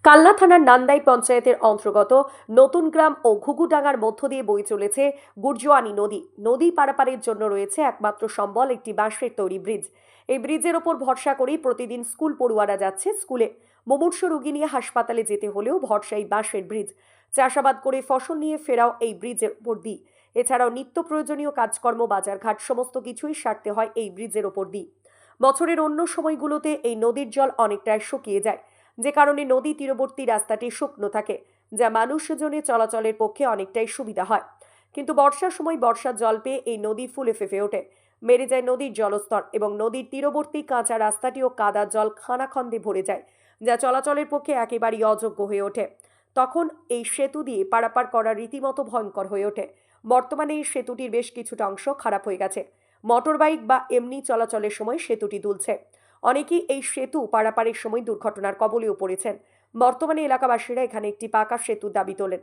কাল্লা থানার নান্দাই পঞ্চায়েতের অন্তর্গত নতুন গ্রাম ও ঘুঘুডাঙ্গার মধ্য দিয়ে বয়ে চলেছে গুরজোয়ানি নদী। নদী পারাপারের জন্য রয়েছে একমাত্র সম্বল একটি বাঁশের তৈরি ব্রিজ। এই ব্রিজের ওপর ভরসা করেই প্রতিদিন স্কুল পড়ুয়ারা যাচ্ছে স্কুলে। মুমূর্ষ রোগী নিয়ে হাসপাতালে যেতে হলেও ভরসা এই বাঁশের ব্রিজ। চাষাবাদ করে ফসল নিয়ে ফেরাও এই ব্রিজের ওপর দিয়ে। এছাড়াও নিত্য প্রয়োজনীয় কাজকর্ম, বাজারঘাট সমস্ত কিছুই সারতে হয় এই ব্রিজের ওপর দিয়ে। বছরের অন্য সময়গুলোতে এই নদীর জল অনেকটাই শুকিয়ে যায়, যে কারণে নদী তীরবর্তী রাস্তাটি শুকনো থাকে, যা মানুষজনের চলাচলের পক্ষে অনেকটাই সুবিধা হয়। কিন্তু বর্ষার সময় বর্ষার জল পেয়ে এই নদী ফুলে ফেঁপে ওঠে, বেড়ে যায় নদীর জলস্তর এবং নদীর তীরবর্তী কাঁচা রাস্তাটিও কাদা জল খানাখন্দে ভরে যায়, যা চলাচলের পক্ষে একেবারেই অযোগ্য হয়ে ওঠে। তখন এই সেতু দিয়ে পারাপার করা রীতিমতো ভয়ঙ্কর হয়ে ওঠে। বর্তমানে এই সেতুটির বেশ কিছুটা অংশ খারাপ হয়ে গেছে। মোটর বাইক বা এমনি চলাচলের সময় সেতুটি দুলছে। অনেকেই এই সেতু পারাপারের সময় দুর্ঘটনার কবলেও পড়েছেন। বর্তমানে এলাকাবাসীরা এখানে একটি পাকা সেতুর দাবি তোলেন।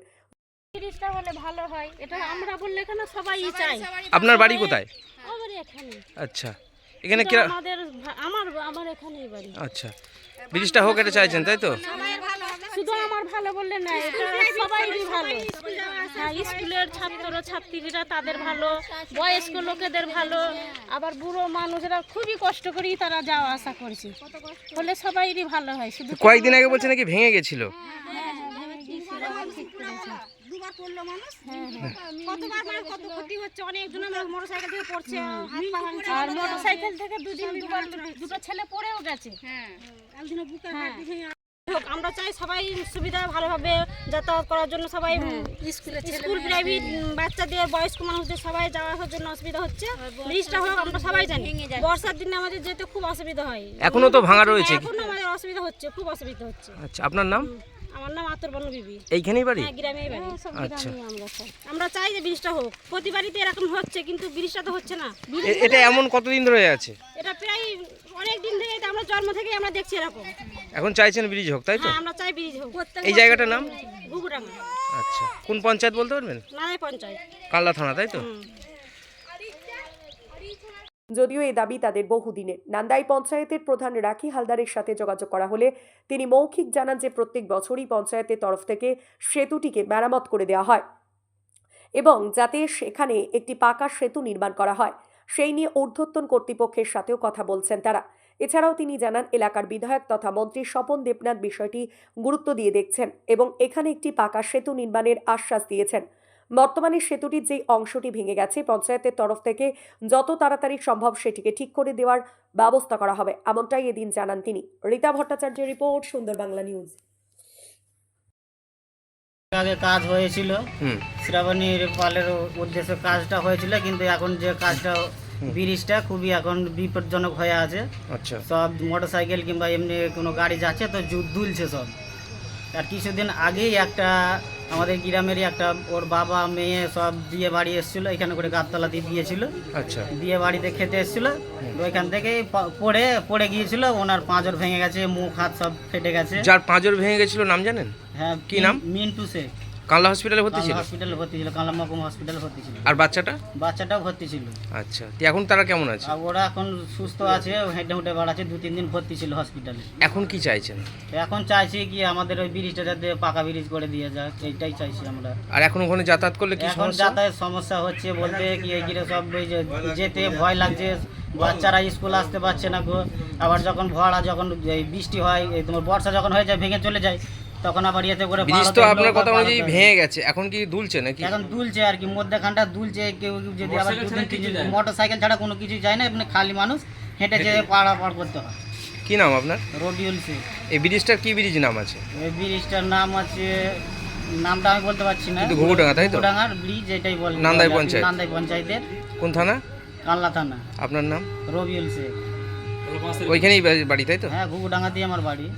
ব্রিজটা হলে ভালো হয়, এটা আমরা বললে এখানে সবাই চায়। আপনার বাড়ি কোথায়? আমার এখানে। আচ্ছা, এখানে কি আমাদের আমার এখানেই বাড়ি। আচ্ছা, ব্রিজটা হোক এটা চাইছেন, তাই তো? শুধু আমার ভালো বললে না, এটা সবাইরই ভালো। হ্যাঁ, স্কুলের ছাত্র ছাত্রীরা তাদের ভালো, বয়স্ক লোকেদের ভালো, আবার বুড়ো মানুষেরা খুবই কষ্ট করেই তারা যাওয়া আসা করছে, বলে সবাইরই ভালো হয়। শুধু কয়েকদিন আগে বলছে নাকি ভেঙে গেছিল। দুবার পড়লো মানুষ, কতবার মানে কত ক্ষতি হচ্ছে, অনেকজন আমার মোটরসাইকেল থেকে পড়ছে, আর মোটরসাইকেল থেকে দুবার দুটো ছেলে পড়েও গেছে। একদিনও বুকে হাত ভেঙে। আমরা চাই সবাই সুবিধা ভালোভাবে যাতায়াত করার জন্য, সবাই স্কুল প্রাইভেট বাচ্চাদের, বয়স্ক মানুষদের সবাই যাওয়া আসার জন্য অসুবিধা হচ্ছে। ব্রিজটা হোক, আমরা সবাই জানি বর্ষার দিনে আমাদের যেতে খুব অসুবিধা হয়। এখনো তো ভাঙা রয়েছে। এখনো আমাদের অসুবিধা হচ্ছে, খুব অসুবিধা হচ্ছে। আচ্ছা, আপনার নাম? আমার নাম আতর বানু বিবি। এইখানেই বাড়ি? হ্যাঁ, গ্রামেই বাড়ি। আচ্ছা, আমরা চাই যে ব্রিজটা হোক। প্রতি বাড়িতে এরকম হচ্ছে, কিন্তু ব্রিজটা তো হচ্ছে না। এটা এমন কতদিন ধরে আছে? এটা প্রায় অনেক দিন থেকে, আমরা জন্ম থেকে আমরা দেখছি এরকম। এখন চাইছেন ব্রিজ হোক, তাই তো? হ্যাঁ, আমরা চাই ব্রিজ হোক। এই জায়গাটার নাম? ঘুঘুডাঙ্গা। আচ্ছা, কোন পঞ্চায়েত বলতে পারবেন? নারাই পঞ্চায়েত, কাল্লা থানা, তাই তো? যদিও এই দাবি তাদের বহুদিনের। নান্দাই পঞ্চায়েতের প্রধান রাখি হালদারের সাথে যোগাযোগ করা হলে তিনি মৌখিক জানান যে প্রত্যেক বছরই পঞ্চায়েতের তরফ থেকে সেতুটিকে মেরামত করে দেওয়া হয় এবং যাতে সেখানে একটি পাকা সেতু নির্মাণ করা হয়, সেই নিয়ে ঊর্ধ্বতন কর্তৃপক্ষের সাথেও কথা বলছেন তারা। এছাড়াও তিনি জানান এলাকার বিধায়ক তথা মন্ত্রী স্বপন দেবনাথ বিষয়টি গুরুত্ব দিয়ে দেখছেন এবং এখানে একটি পাকা সেতু নির্মাণের আশ্বাস দিয়েছেন। বর্তমানে সেতুটির যেই অংশটি ভেঙে গেছে, পঞ্চায়েতের তরফ থেকে যত তাড়াতাড়ি সম্ভব সেটিকে ঠিক করে দেওয়ার ব্যবস্থা করা হবে, এমনটাই এদিন জানান তিনি। রীতা ভট্টাচার্যের রিপোর্ট, সুন্দর বাংলা নিউজ। আগে কাজ হয়েছিল, শ্রাবণীর পালের উদ্দেশ্যে কাজটা হয়েছিল, কিন্তু এখন যে কাজটা ব্রিজটা খুবই এখন বিপজ্জনক হয়ে আছে। আচ্ছা, সব মোটরসাইকেল কিংবা এমনি কোনো গাড়ি যাচ্ছে তো দুলছে সব। আর কিছুদিন আগেই একটা আমাদের গ্রামেরই একটা, ওর বাবা মেয়ে সব বিয়ে বাড়ি এসেছিলো, এখানে করে গাবতলা দিয়ে গিয়েছিল। আচ্ছা, বিয়ে বাড়িতে খেতে এসেছিল, ওইখান থেকে পড়ে গিয়েছিল, ওনার পাঁজর ভেঙে গেছে, মুখ হাত সব ফেটে গেছে। যার পাঁজর ভেঙে গেছিল নাম জানেন? হ্যাঁ, কি নাম? মিন্টু শেখ। কাল্লা হসপিটালে ভর্তি ছিল? হসপিটালে ভর্তি ছিল, কালাম মহকুমা হসপিটালে ভর্তি ছিল। আর বাচ্চাটা? বাচ্চাটাও ভর্তি ছিল। আচ্ছা, এখন তারা কেমন আছে? আর ওরা এখন সুস্থ আছে, হেঁটে হেঁটে বেড়াচ্ছে। 2-3 দিন ভর্তি ছিল হসপিটালে। এখন কি চাইছেন? এখন চাইছি কি আমাদের ওই ব্রিজটা যাতে পাকা ব্রিজ করে দিয়ে যাক, এইটাই চাইছি আমরা। আর এখন ওখানে যাতায়াত করলে কি এখন সমস্যা? যাতায়াত সমস্যা হচ্ছে বলতে কি, এগিয়ে সব ওই যে যেতে ভয় লাগছে, বাচ্চারা স্কুল আসতে পারছে না গো। আবার যখন যখন এই বৃষ্টি হয়, এই তোমার বর্ষা যখন হয়ে যায়, ভেঙে চলে যায়, তখন আবার ইয়েতে করে ব্রিজ তো আপনার কথা অনুযায়ী ভেঙে গেছে, এখন কি দুলছে নাকি? এখন দুলছে আর কি, মধ্যখানটা দুলছে। কেউ যদি আবার মোটর সাইকেল ছাড়া কোনো কিছু যায় না, এমনি খালি মানুষ হেঁটে যেয়ে পাড় করতে হয়। কি নাম আপনার? রবিউল শেখ। এই ব্রিজটার কি ব্রিজ নাম আছে? এই ব্রিজটার নাম আছে, নামটা আমি বলতে পারছি না। ঘুঘুডাঙ্গা, তাই তো? ঘুঘুডাঙ্গার ব্রিজ, এটাই বলে। নান্দাই পঞ্চায়েত? নান্দাই পঞ্চায়েতের। কোন থানা? কাল্লা থানা। আপনার নাম? রবিউল শেখ। ওইখানেই বাড়ি, তাই তো? হ্যাঁ, ঘুঘুডাঙ্গাতেই আমার বাড়ি।